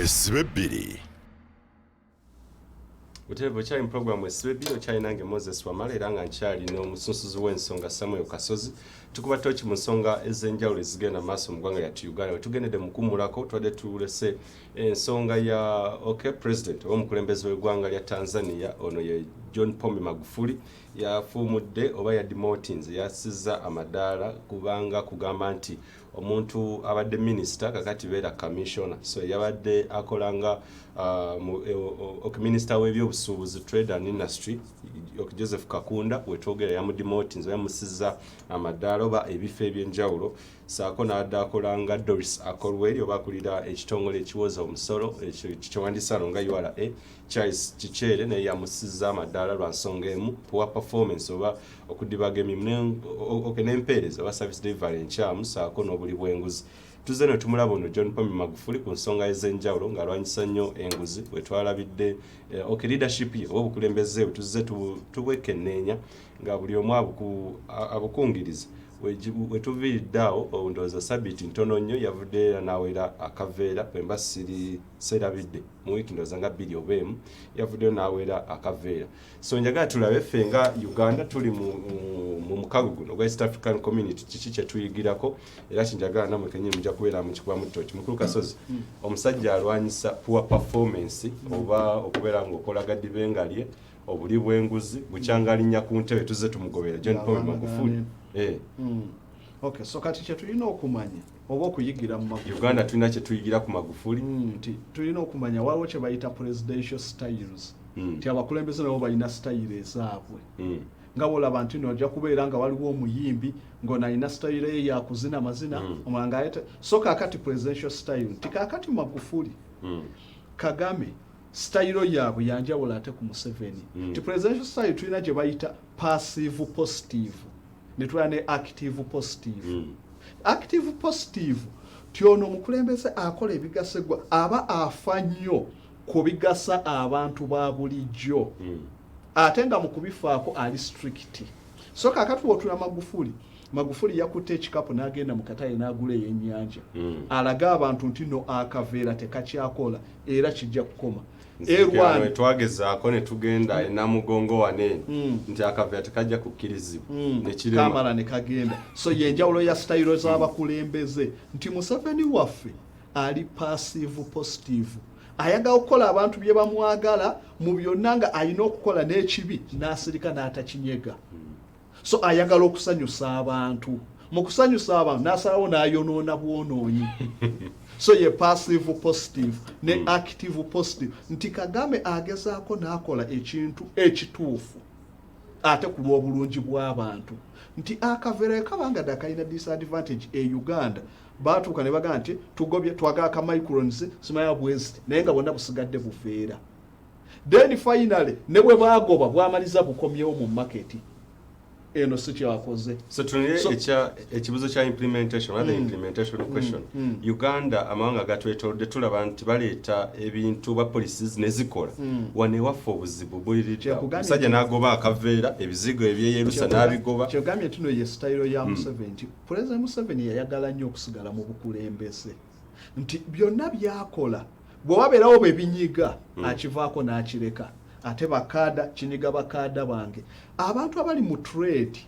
Esibe Utevo chai program Esibe chai nange Moses Wamala era nga nkyali n'omusunsuzi w'ensonga Samuel Kasozi tukuba tochi mu nsonga ezenjawulo ezigenda maaso mu ggwanga lyattu Uganda tugendedde mu kumulako twadde tulese ensonga ya president w'omukulembeze w'eggwanga lya Tanzania ono ye John Pombe Magufuli yafuumudde oba ya demotinze yasizza amadaala kubanga kugamba nti omuntu abadde minister kakati beera commissioner so yabadde akolanga minister w'ebyobusuubuzi trade and industry Joseph Kakunda wetwogera yamudemotinze yamusizza amadaala oba ebifo ebyenjawulo saako n'adda akolanga Doris Akolweri oba akulira ekitongole ekiwoza omusolo ekiwandisano nga URA Charles Kichere naye yamusizza amadaala lwa nsonga emu poor performance oba okudibaga emirimu n'empeereza oba service delivery enkyamu saako n'obuli bw'enguzi tuzze ne tumulaba ono John Pombe Magufuli ku nsonga ez'enjawulo ng'alwanyisa nnyo enguzi wetwalabidde leadership ye oba obukulembeze bwe tuzze tubwekenneenya nga buli omu abukungiriza wetuviiriddeawo ndowooza sabbiiti ntono nnyo yavudde era n'aweera akaveera bwemba serabidde mu wiiki ndowooza nga 2 oba 1 yavuddeyo n'aweera akaveera so njagala tulabe ffe nga Uganda tuli mu mukago guno ogwa East African Community kiki kye tuyigirako era kinjagala namwe kenyini mujja kubeera mu kikuba mu ttooki mukulu Kasozi omusajja alwanyisa poor performance oba okubeera ng'okolaga dibengalye obuli bw'enguzi bukyangalinya ku ntebe tuzze tumugobera John Pombe Magufuli Okay, so kati kye tulina okumanya oba okuyigira mu Magufuli Uganda tulina kye tuyigira ku Magufuli tulina okumanya waliwo kye bayita presidential styles ti abakulembeze nabo balina style ezaabwe nga bolaba nti nojja kubeera nga waliwo omuyimbi ng'ono alina style ye yakuzina mazina omulanga ayete so kakati presidential style ti kakati Magufuli Kagame style yaabwe yanjawula ate ku Museveni ti presidential style tulina gye bayita passive positive netula ne active positive active positive tiono omukulembeze akola ebigasegwa aba afa nnyo ku bigasa abantu ba bulijjo ate nga mu kubifaako ali strict so kakati wotula Magufuli yakutte ekikapu n'agenda mu katale n'agula ey'ennyanja alaga abantu nti no akaveera tekakyakola era kijja kukoma Erwana twagezaako ne tugenda enamugongo wane nti akaveera tekajja kukkirizibwa nekirema kamala ne kagenda so yenjawulo ya style z'abakulembeze nti Museveni waffe ali passive positive ayagala okukola abantu bye bamwagala mu byonna nga alina okukola n'ekibi n'asirika n'atakinyega so ayagala okusanyusa abantu mu kusanyusa abantu n'asalawo n'ayonoona bwonoonyi so ye passive positive ne active positive nti Kagame agezaako n'akola ekintu ekituufu ate ku lw'obulungi bw'abantu nti akaveera kabanga dakalina disadvantage Uganda baatuuka ne bagamba nti tugobye twagala ka microns simaya bwezi naye nga bonna busigadde buveera then finally ne bwe baagoba bwamaliza bukomyewo mu market eno sichi wakoze so tunile ekibuzo kya implementation other implementation question Uganda amawanga gatwetolodde tulaba nti baleeta ebintu ba policies nezikola wane waffe obuzibu bulirira musajja n'agoba akaveera ebizigo ebyeyerusa n'abigoba kyogamye tuno ye style ya Museveni President Museveni yayagala nnyo okusigala mu bukulembeze nti byonna byakola bwe wabeerawo bwe binyiga akivaako n'akireka ate bakada kinyiga bakada bange abantu abali mu trade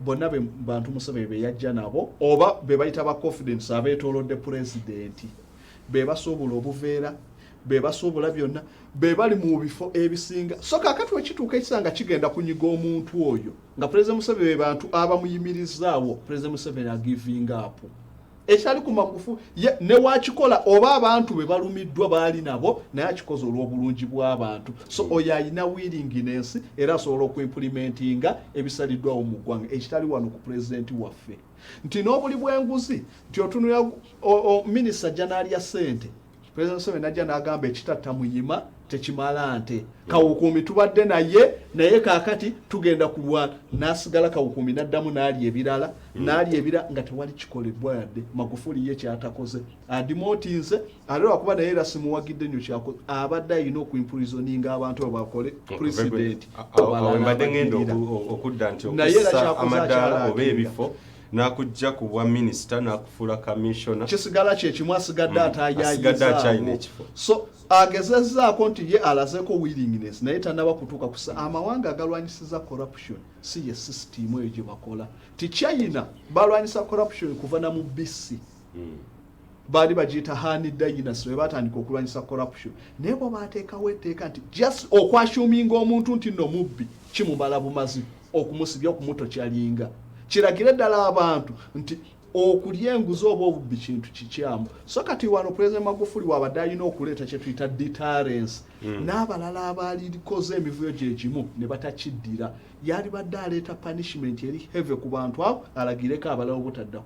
bonna bantu Museveni be yajja nabo oba be bayita ba confidence abeetolodde president be basobola obuveera be basobola byonna be bali mu bifo ebisinga so kakati wekituuka ekisanga kigenda kunyiga omuntu oyo nga president Museveni be bantu abamuyimirizaawo president Museveni a giving up ekyali ku Magufuli ne wakikola oba abantu be balumiddwa baali nabo naye akikoze olw'obulungi bw'abantu so oyo alina willingness era asobola okuimplementinga ebisaliddwawo mu ggwanga ekitali wano ku pulezidenti waffe nti n'obuli bw'enguzi nti otunula minisita janaali ya ssente President Museveni najja n'agamba ekitatta muyima tekimala nte Kawukumi tubadde naye kakati tugenda kulwana nasigala Kawukumi naddamu n'ali ebirala nga tewali kikolebwa yadde Magufuli ye kyatakoze adimotinze alero akuba naye era simuwagidde nnyo kyakoze abadde alina okuimprisoninga abantu abakole president mbadde ngenda okudda nti okussa amaddaala oba ebifo nakujja ku bwa minister nakufuula commissioner kisigala kyekimu asigadde asigadde akyalina ekifo. So agezezzaako nti ye alazeeko willingness naye tanaba kutuuka kusa amawanga agalwanyisiza corruption si ye system eyo gye bakola ti China balwanyisa corruption kuva na mu BC baali bagiyita Han Dynasty we batandika okulwanyisa corruption naye bwe baateekawo etteeka nti just okwashuminga omuntu nti nno mubbi kimumala bumazi okumusibya okumutokyalinga kiragire ddala abantu nti okulya enguzi oba obubbi kintu kikyamu so kati wano President Magufuli wabadde alina okuleeta kye tuyita deterrence n'abalala abaalikoze emivuyo gye gimu ne batakiddira yali badde aleeta punishment eri heavy ku bantu abo alagireko abalala obutadda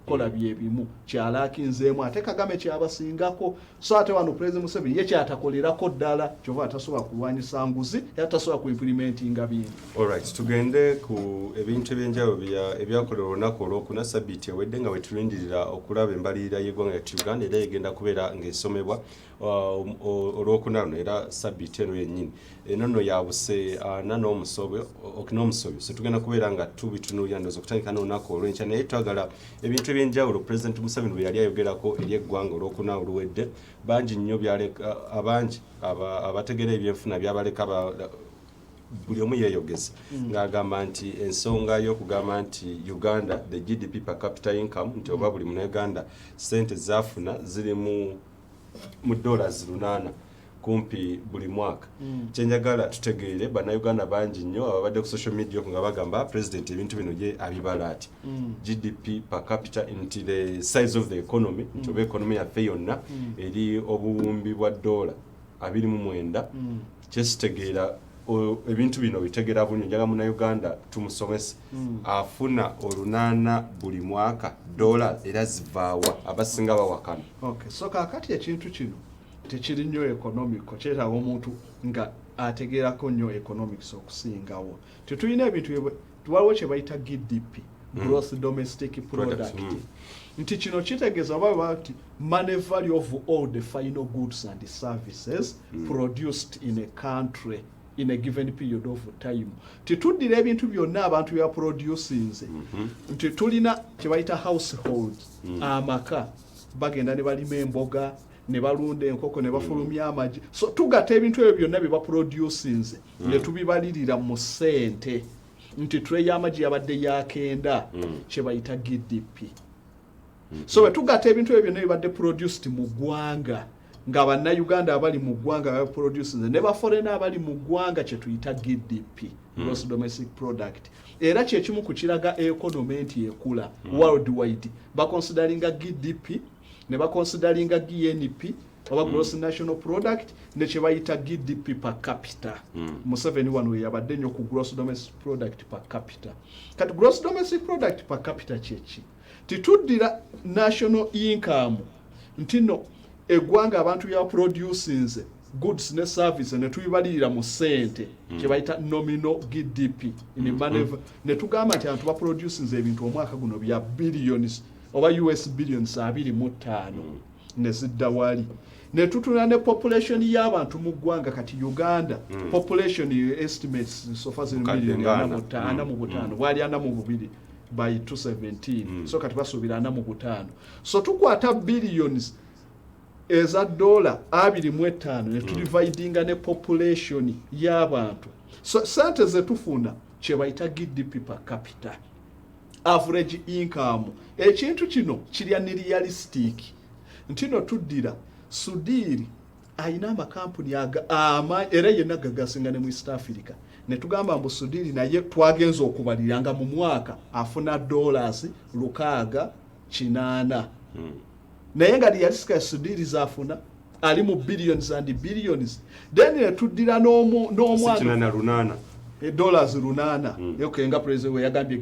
kola byebimu kyalakinzeemu ate Kagame kyabasingako so ate wano President Museveni ye kyatakolerako ddala kyova atasobola kulwanyisa nguzi atasobola ku implementinga bingi. Alright, tugende ku ebintu ebyenjawulo ebyakolewa olunaku olwokuna sabbiiti ewedde nga wetulindirira okulaba embalirira y'eggwanga lyattu Uganda era egenda kubeera ng'esomebwa olwokuna luno era sabbiiti eno yennyini eno nno yabuse n'omusobyo so tugenda kubeera nga tubitunuulira ndowooza okutandika n'olunaku olw'enkya naye twagala ebintu ebyenjawulo President Museveni bwe yali ayogerako eri eggwanga olwokuna oluwedde bangi nnyo abangi abategera ebyenfuna byabaleka buli omu yeeyogeza ng'agamba nti ensonga y'okugamba nti Uganda the GDP per capita income nti oba buli munnayuganda ssente zaafuna ziri mu $8 kumpi buli mwaka kyenjagala tutegeere bannayuganda bangi nnyo ababadde ku social media nga bagamba president ebintu bino gye abibala ati GDP per capita nti the size of the economy nti oba economy yaffe yonna eri obuwumbi bwa $29 kyekitegeera ebintu bino bitegera bunyo njaga munnayuganda tumusomese afuna $8 buli mwaka era zivaawa abasinga bawakana. Okay, so kakati ekintu kino tekiri nnyo economic kyetaaga omuntu nga ategeerako nnyo economics okusingawo tetulina ebintu waliwo kye bayita GDP gross domestic product nti kino kitegeeza baba nti money value of all the final goods and services produced in a country in a given period of time. Tituddira ebintu byonna abantu bya producinze nti tulina kye bayita households amaka bagenda ne balima emboga ne balunda enkoko ne bafulumya amagi so tugata ebintu ebyo byonna bye baproducinze ne tubibalirira mu ssente nti tray y'amagi yabadde yakenda kye bayita GDP so bwe tugata ebintu ebyo byonna bibadde produced mu ggwanga nga bannayuganda abali mu ggwanga baproducinze ne baforena abali mu ggwanga kye tuyita GDP gross domestic product era kyekimu ku kiraga economy nti ekula worldwide baconsideringa GDP ne baconsideringa GNP oba gross national product ne kye bayita GDP per capita Museveni wano yabadde nnyo ku gross domestic product per capita kati gross domestic product per capita kyeki tituddira national income ntino eggwanga abantu bya producinze goods ne service ne tubibalirira mu ssente kye bayita nominal GDP ne tugamba nti abantu baproducinze ebintu omwaka guno bya billions oba US billions 25 ne zidda wali ne tutuna ne population y'abantu mu ggwanga kati Uganda population estimates so far as ana mu butano wali ana mu bubiri by 217 so kati basuubira ana mu butano so tukwata billions eza $25 ne tudividinga ne population y'abantu so sente ze tufuna kye bayita GDP per capita average income ekintu kino kirya ni realistic ntino tuddira Sudiri ayina amakampuni era yenna gagasinga ne mu East Africa ne tugamba mbu Sudiri naye twagenza okubaliranga mu mwaka afuna $680 naye nga realistic Sudiri zafuna ali mu billions and billions then ne tuddira n'omwana $8 yokenga president we yagambye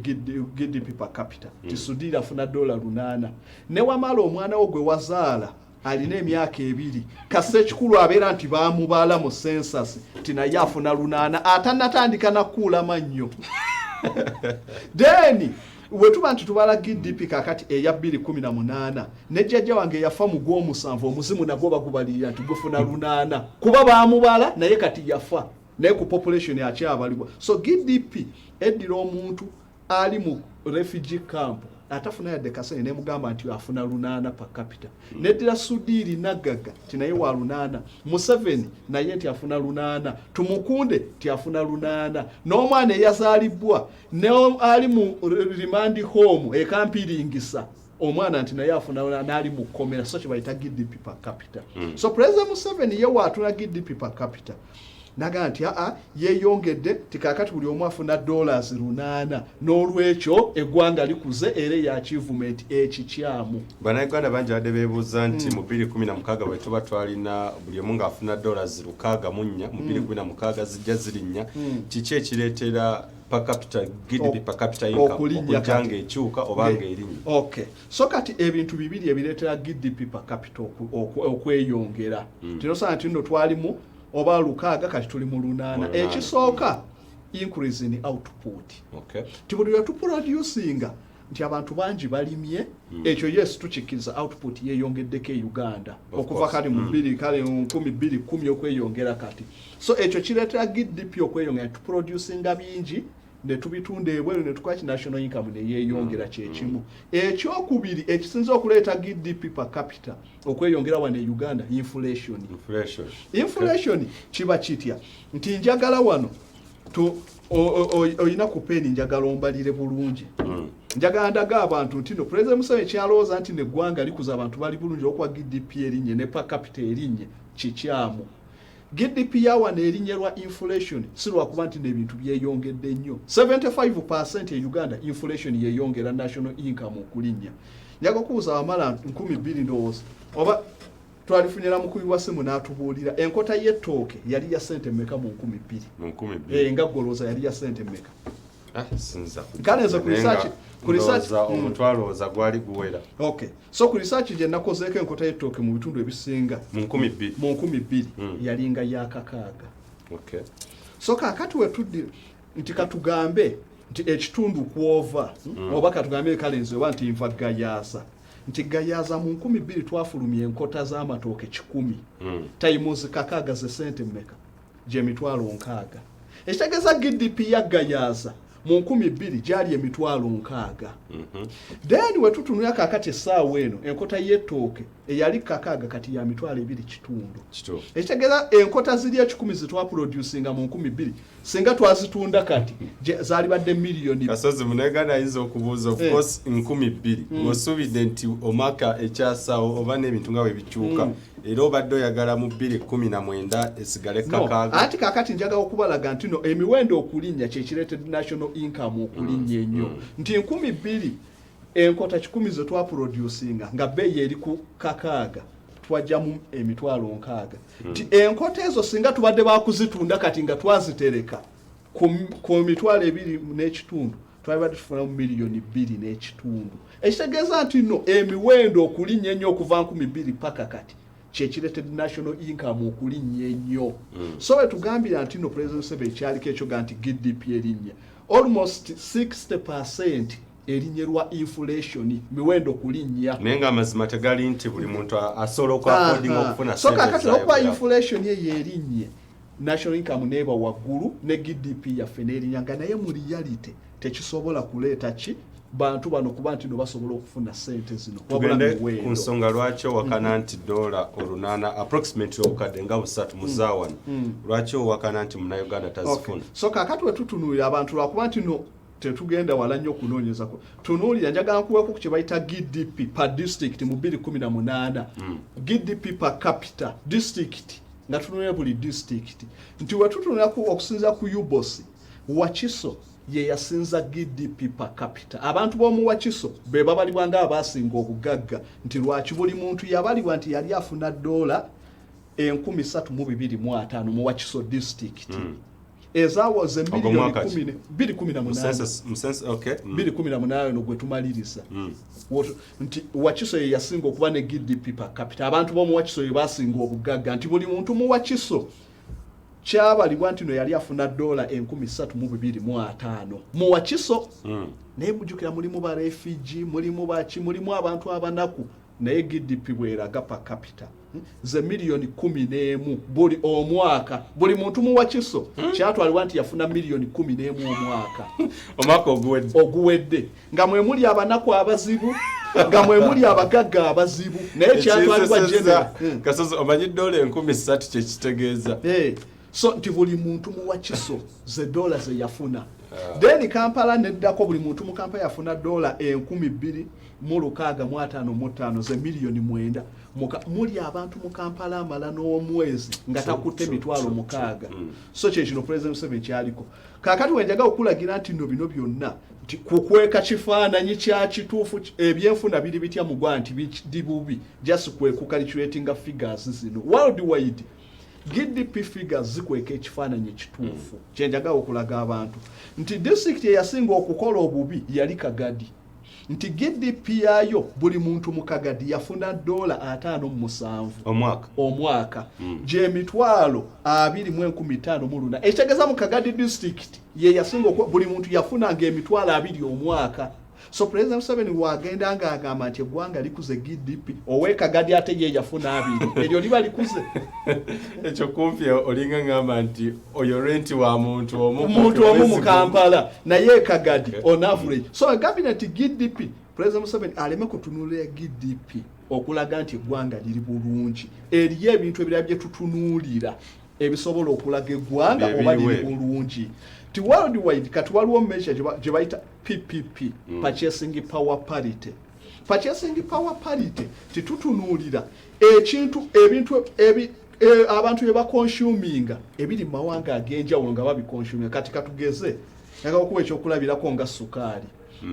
GDP per capita tisudira afuna $8 ne wamala omwana wo gwe wazaala alina emyaka 2 kase kikulu abeera nti baamubala mu census tinaye afuna $8 atanatandika nakuula mannyo then wetuba nti tubala GDP kakati eya 2018 ne jjajja wange yafa mu gw'omusanvu omuzimu nagwo bagubalira nti gufuna $8 kuba baamubala naye kati yafa naye ku population yakyabalibwa so GDP eddira omuntu ali mu refugee camp atafuna yadde kasene ne mugamba nti afuna 8 per capita neddira Sudiri Nagaga tinaye wa 8 Museveni naye nti afuna 8 Tumukunde ti afuna 8 n'omwana eyazaalibwa ne ali mu remand home ekampiringisa omwana nti naye afuna nali mu komera so kibayita GDP per capita so President Museveni ye watula GDP per capita naga nti yeyongedde tikakati buli omu afuna $8 n'olwekyo eggwanga likuze era ya achievement ekikyamu Bannayuganda bangi badde beebuuza nti mu 2016 bwe tuba twalina buli omu ng'afuna $604 mu 2016 zijja zirinnya kiki ekireetera per capita GDP per capita income okujjanga ekyuka oba ng'erinnya okay so kati ebintu bibiri ebireetera GDP per capita okweyongera tinosana nti nno twalimu oba 6 kati tuli mu 8 ekisooka increase in output okay tibuli tuproducinga nti abantu bangi balimye ekyo yes tukikiriza output yeyongeddeko Uganda okuva kali mu 2010 okweyongera kati so ekyo kireetera GDP okweyongera tuproducinga bingi ne tubitunda ebweru ne tukwaki national income ne yeyongera kyekimu ekyokubiri ekisinza okuleeta GDP per capita okweyongera wane Uganda inflation kiba kitya nti njagala wano oyina ku peni njagala ombalire bulungi njagala ndaga abantu nti no President Museveni kyalowooza nti neggwanga likuza abantu bali bulungi okwa GDP erinye ne per capita erinye kikyamu GDP yawana erinyerwa inflation sirwa kuba nti nebintu byeyongedde nnyo 75% ya Uganda inflation yeyongera national income okulinnya njaga kubuza amala 1200 ndowooza oba twalifunyira mukubi wa simu n'atubuulira enkota y'ettooke yali ya sente mmeka mu 2000 nga goloza yali ya sente mmeka sinza kale nze ku research omutwalo za gwali guwera okay so ku research je nakozeeko enkota y'ettooke mu bitundu ebisinga mu 2000 yalinga ya kakaaga okay so kakati we tuddi nti katugambe nti ekitundu kwova oba katugambe kale nze wa nti nva gayaza nti gayaza mu 2000 twafulumye enkota z'amatooke 10 tayimuzi kakaaga ze sente mmeka je mitwalo 6 ekitegeeza GDP ya gayaza mu 2000 gyali emitwalo 6 then we tutunula kakati essaawa eno enkota y'ettooke eyali kakaaga kati ya mitwalo 2 kitundu ekitegeeza enkota ziri 10 zitwaproducinga mu 2000 singa twazitunda kati zaali badde miliyoni kasozi munegana ayinza okubuuza of course 2000 ng'osuubidde nti omwaka ekyasawo oba n'ebintu nga bwe bikyuka era obadde oyagala mu 2019 esigale kakaaga ati kakati njagala okubalaga nti no emiwendo okulinnya kyekireetedde national income okulinnya ennyo nti 2000 enkota 10 ze twaproducinga nga bbeeyi eri ku kakaaga twajjamu emitwalo 6 nti enkota ezo singa tubadde bakuzitunda kati nga twazitereka ku mitwalo 2 n'ekitundu twabadde tufuna mu miliyoni 2 n'ekitundu ekitegeeza nti no emiwendo okulinnya ennyo okuva 2000 paka kati kyekireetedde national income okulinnya ennyo so we tugambira nti no President Museveni kyaliko ekyo ga nti GDP erinnya almost 60% erinyerwa inflation miwendo kulinnya nenga amazima tegali nti buli muntu asobola okwakodinga okufuna so kakati okuba inflation ye yerinnye national income neba waggulu ne GDP yaffe n'erinnya nga naye mu reality tekisobola kuleeta ki bantu bano kuba nti no basobola okufuna sente zino tugende ku nsonga lwaki owakana nti $8 approximately obukadde nga 3 mu zaawana lwaki owakana nti Munnayuganda tazifuna so kakati we tutunuulira abantu lwakuba nti no tetugenda wala nnyo okunoonyeza tunuulira njagala nkuweeko ku kye bayita GDP per district mu 2018 GDP per capita district nga tunuulira buli district nti we tutunulira okusinza ku UBOS Wakiso ye yasinza GDP per capita abantu b'omu Wakiso be babalibwa nga abasinga obugagga nti lwaki buli muntu yabalibwa nti yali afuna $3,225 mu Wakiso district ezawo ze miliyoni 218 no gwe tumaliriza nti Wakiso ye yasinga okuba ne GDP per capita abantu b'omu Wakiso ye basinga obugagga nti buli muntu mu Wakiso kyabalibwa nti no yali afuna $3,225 mu Wakiso naye mujjukira mulimu ba refugee mulimu abantu abanaku naye GDP bweraga per capita ze milioni 11 buli omwaka buli muntu mu Wakiso kyatwalibwa nti yafuna milioni 11 omwaka omwaka oguwedde nga mwe muli abanaku abazibu nga mwe muli abagagga abazibu naye kyatwalibwa general Kasozi omanyi $3,000 kye kitegeeza so nti buli muntu mu Wakiso ze dola ze yafuna then Kampala neddako buli muntu mu Kampala yafuna $2,265 ze milioni 9 muli abantu mu Kampala amala n'omwezi nga takutte $6,000 so kino President Museveni kyaliko kakati wenjaga okulagira nti bino byonna nti kukweka kifaananyi kya kituufu ebyenfuna biri bitya mu gwa nti bibubi just calculating figures zino worldwide GDP figures zikweka ekifaananyi ekituufu kyenjaga okulaga abantu nti district eyasinga okukola obubi yali Kagadi nti GDP yayo buli muntu mu Kagadi yafuna $57 omwaka gyemitwalo 2,150 ekitegeeza mu Kagadi district ye yasinga buli muntu yafunanga emitwalo 20 omwaka so President Museveni wagenda nga agamba nti eggwanga likuze GDP owe Kagadi ate ye yafuna 2 eryo liba likuze ekyo kumpi olinga ngamba nti oyo rent wa muntu omu mu Kampala naye Kagadi on average so cabinet GDP President Museveni aleme kutunulira GDP okulaga nti eggwanga liri bulungi eriyo ebintu ebirala bye tutunuulira ebisobola okulaga eggwanga oba liri bulungi ti worldwide kati waliwo measure gye bayita PPP purchasing power parity titutunuulira ebintu abantu bye bakonsuminga ebiri mu mawanga ag'enjawulo nga babikonsuminga kati katugeze okuwa ekyokulabirako nga sukaali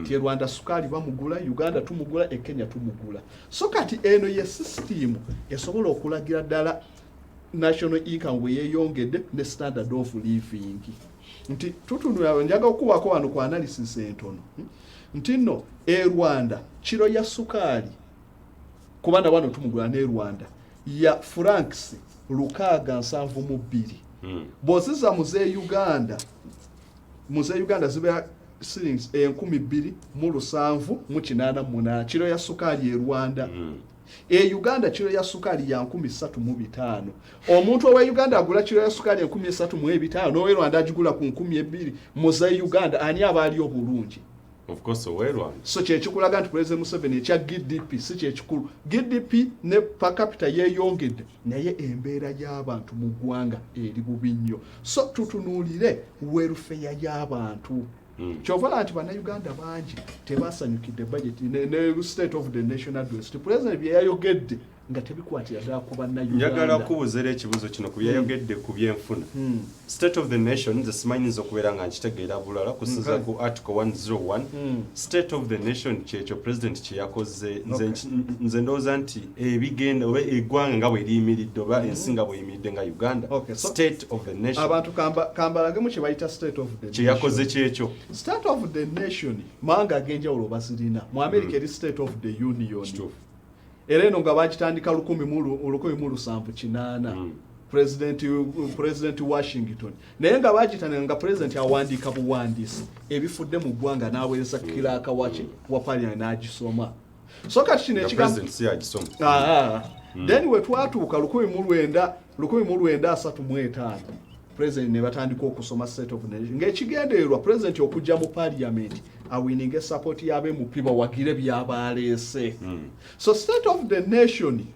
ti Rwanda sukaali bamugula Uganda tumugula Kenya tumugula so kati eno ye system esobola okulagira ddala national income we yeyongedde ne standard of living nti tutunula njaga okuwako wano ku analysis entono nti nno Rwanda kiro ya sukaali kubanda wano tumugula ne Rwanda ya francs 672 boziza muze Uganda zibe shillings 2,788 kiro ya sukaali Rwanda Uganda kiro ya sukaali ya 3,500 omuntu owe Uganda agula kiro ya sukaali 3,500 nowe Rwanda agigula ku 2,000 muze Uganda ani abali obulungi of course owe Rwanda so kyekikulaga nti President Museveni ekya GDP si kyekikulu GDP ne per capita yeyongedde naye embeera y'abantu mu ggwanga eri bubi nnyo so tutunuulire welfare y'abantu kyovala nti bannayuganda bangi tebasanyukidde budget ne state of the nation address president bye yayogedde nga tebikwatira ddala ku bannayuganda njagala kubuuzera ekibuzo kino ku byayogedde ku byenfuna state of the nation nze simanyiza okubeera nga nkitegeera bulala kusiza ku article 101 state of the nation kyekyo president kyeyakoze nze ndowooza nti ebigenda oba eggwanga nga bwe liyimiridde oba ensi nga bweyimiridde nga Uganda state of the nation abantu kambalagemu kye bayita state of the nation kyeyakoze kyekyo state of the nation mawanga ag'enjawulo bazirina mu America eri state of the union era eno nga bagitandika 1708 president Washington naye nga bagitandika nga president awandiika buwandiisi ebifudde mu ggwanga n'aweereza kiraka wa parliament n'agisoma so kati kino ekigambo then we twatuuka 1935 president ne batandika okusoma state of the nation ng'ekigendererwa president okujja mu parliament awininga support yabe mu piba wagire byabaleese so state of the nation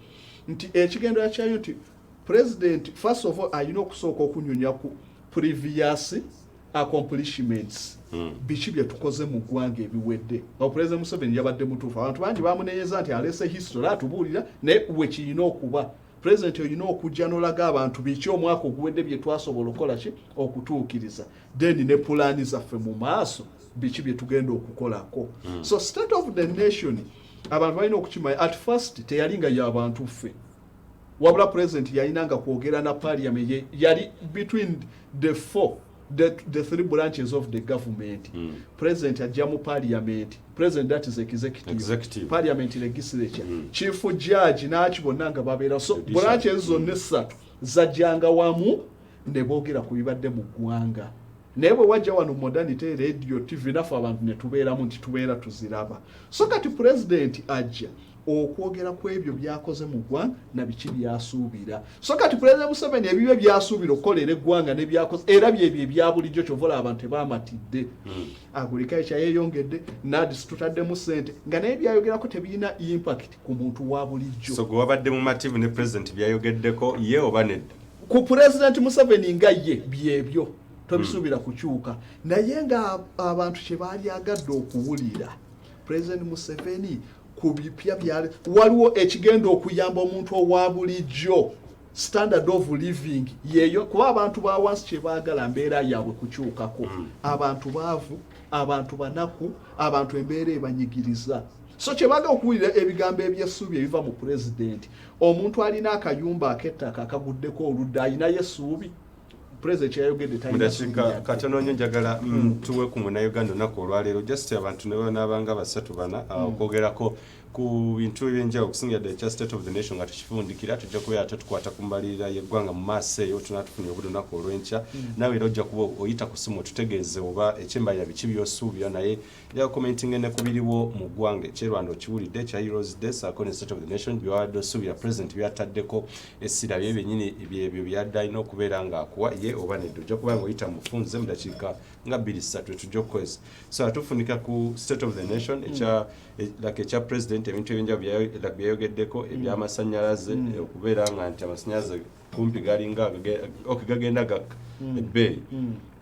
nti ekigendererwa kyayo nti president first of all ayina okusooka okunyunya ku previous accomplishments biki bye tukoze mu ggwanga ebiwedde president Museveni yabadde mutuufu abantu bangi bamunenyeza nti aleese history atubuulira naye we kiyina okuba president olina okujja n'olaga abantu biki omwaka oguwedde bye twasobola okukola ki okutuukiriza then ne pulaani zaffe mu maaso biki bye tugenda okukolako so state of the nation abantu balina okukimanya at first teyalinga y'abantu ffe wabula president yalinanga kwogera na parliament yali between the three branches of the government president ajja mu parliament president that is executive parliament legislature chief judge n'akibonna nga babeera so branches zonna essatu zajjanga wamu ne boogera ku bibadde mu ggwanga naye bwe wajja wano modernity radio tv naffe abantu ne tubeeramu nti tubeera tuziraba so kati president ajja okwogera ku ebyo byakoze mu ggwanga na biki byasuubira. So kati President Museveni ebibyo byasuubira okukolera eggwanga ne byakoze era byebyo ebya bulijjo kyovola abantu tebamatidde. Agriculture yeeyongedde, NADS tutaddemu ssente nga naye byayogerako tebirina impact ku muntu wa bulijjo. So gwe wabadde mu mativu ne President byayogeddeko ye oba nedda? Ku President Museveni nga ye byebyo tobisuubira kukyuka naye nga abantu kye baali agadde okuwulira President Museveni ku bipya byali waliwo ekigenda okuyamba omuntu owa bulijjo standard of living yeyo kuba abantu ba wansi kye baagala mbeera yaabwe kukyukako abantu baavu abantu banaku abantu embeera ebanyigiriza so kye baagala okuwulira ebigambo ebyessuubi ebiva mu President omuntu alina akayumba ak'ettaka akaguddeko oludda alinayo essuubi President yayogedde talina katono nnyo njagala tuwe ku Munnayuganda olunaku olwaleero just abantu ne banabanga basatu bana okwogerako ku bintu ebyenjawulo okusingira ddala ekya State of the Nation nga tukifundikira tujja kubeera tukwata ku mbalirira y'eggwanga mu maaso eyo tunatufunye obudunaku olw'enkya nawe era ojja kuba oyita ku simu otutegeeze oba ekyembalirira biki by'osuubira naye njagala commenting ne ku biriwo mu ggwanga ekyerwanda okiwulidde ekya Heroes Day saako ne State of the Nation by'obadde osuubira President byataddeko essira bye byennyini byebyo byadde alina okubeera ng'akuwa ye oba nedda ojja kuba ng'oyita mu bufunze mu dakiika nga 2-3 tujja okukozesa so atufunika ku State of the Nation ekya President ebintu ebyenjawulo byayogeddeko ebyamasannyalaze okubeera nga nti amasannyalaze kumpi galinga gagenda gakka ebbeeyi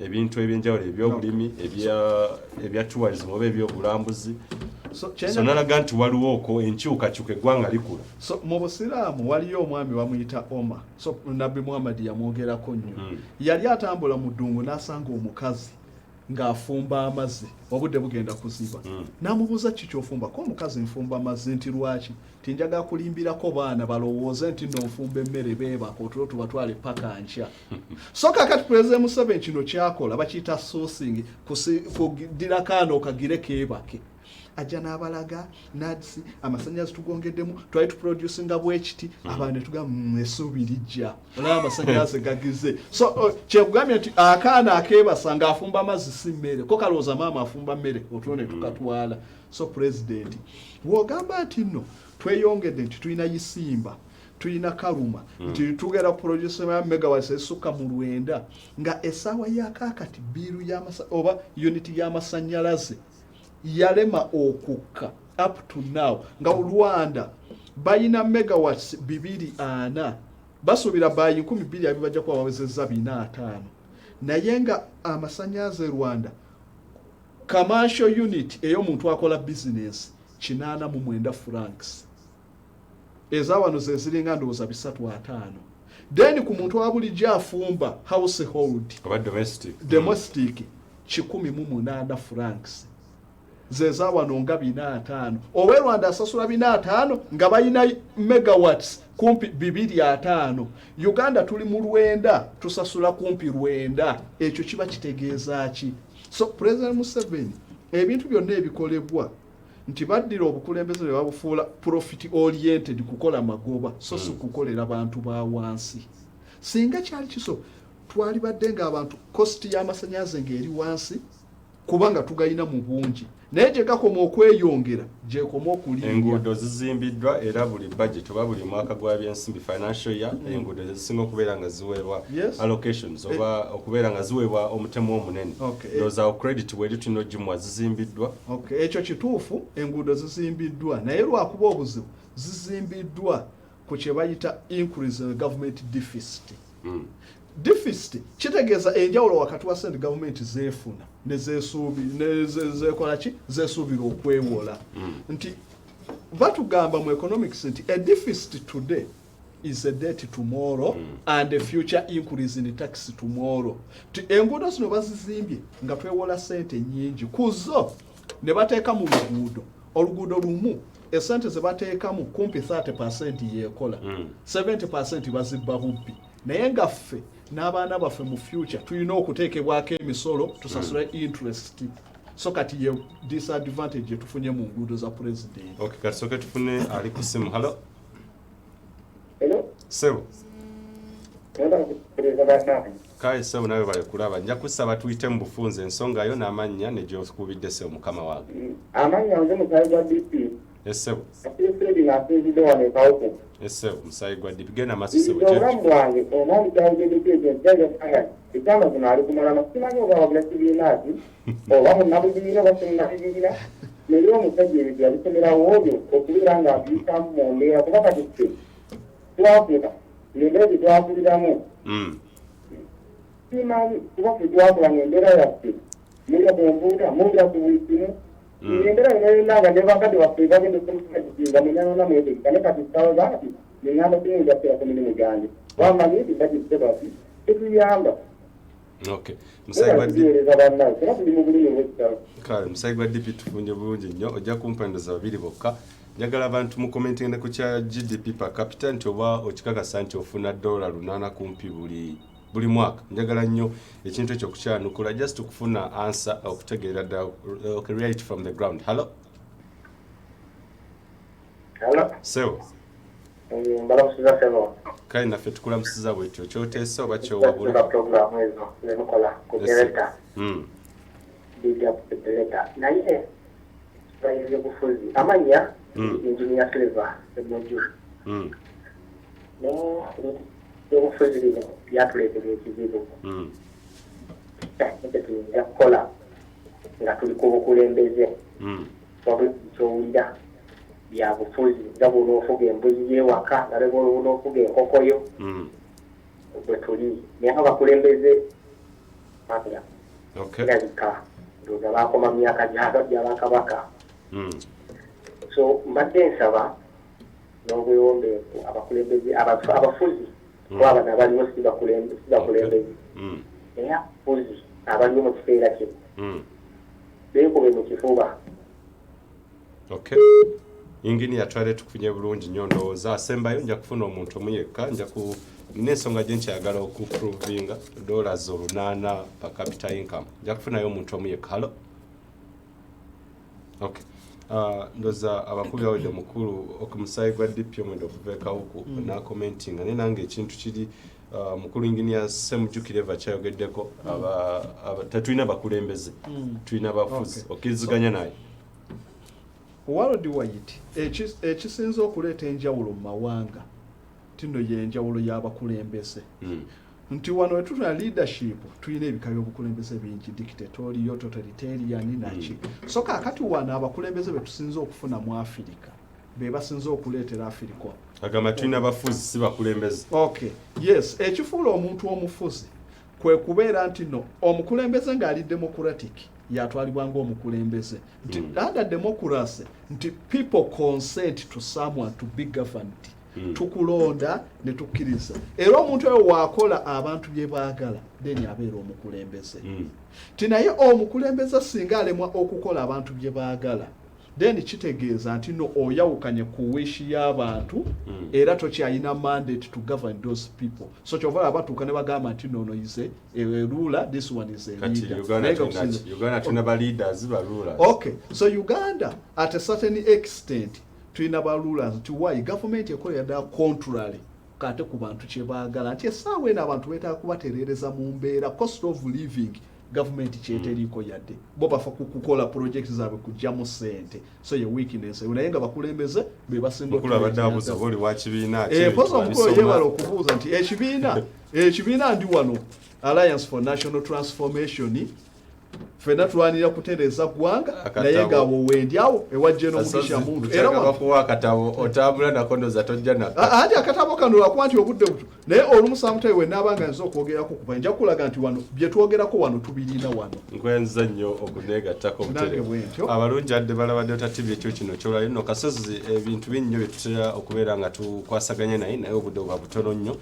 ebintu ebyenjawulo ebyobulimi ebya tourism oba ebyobulambuzi so nalaga nti waliwo oko enkyukakyuka eggwanga likula so mu busiraamu waliyo omwami bamuyita Omar so Nabbi Muhammad yamwogerako nnyo yali atambula mu ddungu n'asanga omukazi ng'afumba amazzi obudde bugenda kuziba n'amubuuza ki ky'ofumba ko omukazi nfumba amazzi nti lwaki tinjaga kulimbirako baana balowooze nti nno nfumba emmere beebaka otulo tubatwale paka nkya so kakati President Museveni kino kyakola bakiyita sourcing kuddira kaana okagire keebake ajja n'abalaga NADS amasannyalaze tugongeddemu twali tuproducinga bwekiti abantu ne tugamba essuubi lijja olaba amasannyalaze gagize so kyekugambye nti akaana akeebasa ng'afumba amazzi si mmere ko kalowooza maama afumba mmere otulo ne tukatwala so President w'ogamba nti nno tweyongedde nti tulina Isimba tulina Karuma nti tugera ku produce ya megawatts esukka mu 9 nga essaawa y'akaakati biiru oba unit y'amasannyalaze yalema okukka up to now nga Rwanda bayina megawatts 240 basuubira bayi 12 bajja kuba bawezezza 405 naye nga amasannyalaze Rwanda commercial unit ey'omuntu akola business 89 francs ezawano ze ziringa ndowooza 305 then ku muntu wa bulijjo afumba household oba domestic 108 francs zeza wano nga 405 owe Rwanda asasula 405 nga bayina megawatts kumpi 205 Uganda tuli mu 9 tusasula kumpi 9 ekyo kiba kitegeeza ki so President Museveni ebintu byonna ebikolebwa nti baddira obukulembeze ne babufuula profit oriented kukola magoba so si kukolera bantu ba wansi singa kyali kiso twali badde nga abantu cost y'amasannyalaze ng'eri wansi kubanga tugayina mu bungi naye gye gakoma okweyongera gyekoma okulinnya enguudo zizimbiddwa era buli budget oba buli mwaka gwa byensimbi financial year enguudo ezisinga okubeera nga ziweebwa allocations oba okubeera nga ziweebwa omutemu omunene ndowooza credit bweri tulina ogimwa zizimbiddwa ekyo kituufu enguudo zizimbiddwa naye lwakuba obuzibu zizimbiddwa ku kye bayita increase in government deficit deficit kitegeeza enjawulo wakati wa sente government zeefuna nezekola ki zeesuubira okwewola nti batugamba mu economics nti a deficit today is a debt tomorrow and a future increase in tax tomorrow ti enguudo zino bazizimbye nga twewola sente nnyingi kuzo ne bateeka mu oluguudo lumu esente ze bateekamu kumpi 30% yeekola 70% bazibba bubbi naye nga ffe n'abaana baffe mu future tulina okuteekebwako emisolo tusasule interest so kati ye disadvantage tufunye mu nguudo za President. Okay, kati soke tufune ali ku simu. Hello? Sebo. Kale sebo nawe bali kulaba nja kusaba tuyite mu bufunze ensonga yo n'amannya ne gy'okubidde sebo mukama wange. Amanya nze mukazi wa DP Essebo. Fred na Fred wane kauko. Essebo musayi gwa DP gena masise Ni program wange omali kawulidde jaja fanga. Ekama kuno ali kumala masimanyo bawabula kibinazi. Oba munabudira basinga kibira. Lero omusajja ebyo yabisomera wobyo okubeera nga abiyita mu mbeera kuba kati ffe twafuna ng'embeera gye twafuliramu simanyi kuba ffe twakola ng'embeera yaffe mulya ku mpuuta mulya ku buli kimu ng'embeera yonayona nga ne bakadde baffe bagenda okumusajja munyana mwetegeka ne kati ssaawa zaati neŋŋamba siyinza kkera ku mirimu gyange wamanyi nti bagisse bati tetuyamba. Okay. Musayi gwa DP tufunye bulungi nnyo ojja kumpandiza babiri bokka njagala abantu mu commenting ku kya GDP per capita nti oba okikakasa nti ofuna $8 kumpi buli mwaka njagala nnyo ekintu ekyo kukyanukula just okufuna answer okutegeera okay, right from the ground. Hello sewo mbalamusiza sebo kale naffe tukulamusiza bwetyo kyoteesa oba kyowabula programu ezo zemukola ku director naye bayinza okufuzi amanya engineer Silver Ebyoju n'obufuzi lino byatuleetera ekizibu ekyo tuyinza kukola nga tuli ku bukulembeze wabula kyowulira bya bufuzi nga bw'onoofuga embuzi y'ewaka nga bw'onoofuga enkokoyo bwe tuli naye abakulembeze mabya kirabika ndowooza baakoma myaka gy'abakabaka so mbadde nsaba n'obwewombeefu abakulembeze abafuzi kuba bano abaliwo si bakulembeze naye abafuzi abaliwo mu kiseera kino beekube mu kifuba. Ingini yatwale tukufunye bulungi nnyo ndowooza asembayo nja kufuna omuntu omu yekka n'ensonga gye nkyagala okuprovinga $8 per capita income nja kufunayo omuntu omu yekka. Halo okay. Ndoza abakubi bawedde mukulu okumusayi gwa DP omwenda okuveekawuku n'akomentinga naye nange ekintu kiri mukulu inginiya semujjukire eva kyayogeddeko tetulina bakulembeze tulina bafuzi okkiriziganya naye. Warodi White ekisinza okuleeta enjawulo mu mawanga tino y'enjawulo y'abakulembeze nti wano wetutula leadership tulina ebika by'obukulembeze bingi dictatorial totalitarian naki so kaakati wano abakulembeze betusinza okufuna mu Afirika be basinza okuleetera Afirika agamba tulina bafuzi si bakulembeze. Okay yes ekifuula omuntu omufuzi kwe kubeera nti no omukulembeze ng'ali democratic yatwalibwa ng'omukulembeze nti under democracy nti people consent to someone to be governed tukulonda ne tukkiriza era omuntu oyo waakola abantu bye baagala then abeera omukulembeze ti naye omukulembeze singa alemwa okukola abantu bye baagala then kitegeeza nti no oyawukanye ku wish y'abantu era tokyayina mandate to govern those people so kyova abatuuka ne bagamba nti no is a ruler this one is a leader. Uganda tuna ba leaders ba rulers. Okay so Uganda at a certain extent tulina ba rulers nti why government ekolera ddala contrary kate ku bantu kye baagala nti essaawa eno abantu beetaaga kubatereereza mu mbeera cost of living government kyeteriiko yadde bo bafa kukola projects zaabwe kujjamu ssente so ye weakness naye nga bakulembeze be basinga okulabaddaabuza boli wa kibiina poza omukulu yebala okubuuza nti ekibiina ndi wano Alliance for National Transformation fena tulwanira kutereeza ggwanga naye ng'awo wendyawo ewajje n'omugisha muntu era bakuwa akatabo otambula nako ndoza tojja nako anti akatabo kano lwakuba nti obudde buto naye olumu samutayi we naabanga nza okwogerako kuba nja kulaga nti wano bye twogerako wano tubirina wano nkwenza nnyo okuneegattako abalungi adde balabadde otatibi ekyo kino kyolali nno kasozi ebintu binnyo bye tutera okubeera nga tukwasaganya naye obudde bwa butono nnyo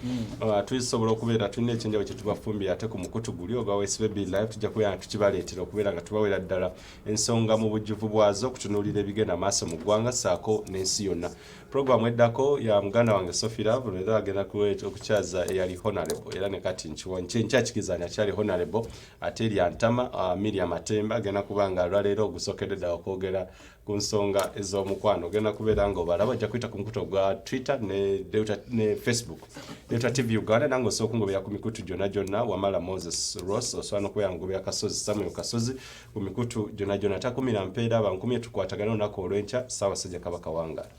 tusobola okubeera tulina ekyenjawulo kye tubafumbira ate ku mukutu guli ogwa WSBB live tujja kubeera tubaleetera okubeera nga tubawera ddala ensonga mu bujjuvu bwazo okutunuulira ebigenda maaso mu ggwanga saako n'ensi yonna. Programu eddako ya muganda wange Sophie Love era agenda okukyaza eyali honorable era ne kati nkyakikizanya akyali honorable ate eri Antama Miriam Matemba agenda kubanga lwaleero ogusokedde ddala okwogera ku nsonga ez'omukwano ogenda kubeera nga obalaba ojja kuyita ku mukutu gwa Twitter ne Facebook Delta TV Uganda nange osobola okungobera ku mikutu gyonna Wamala Moses Ross osobola n'okubeera ngobera Kasozi Samuel Kasozi ku mikutu gyonna takumira mpeera abankumye tukwatagana olunaku olw'enkya Ssaabasajja Kabaka Wangala.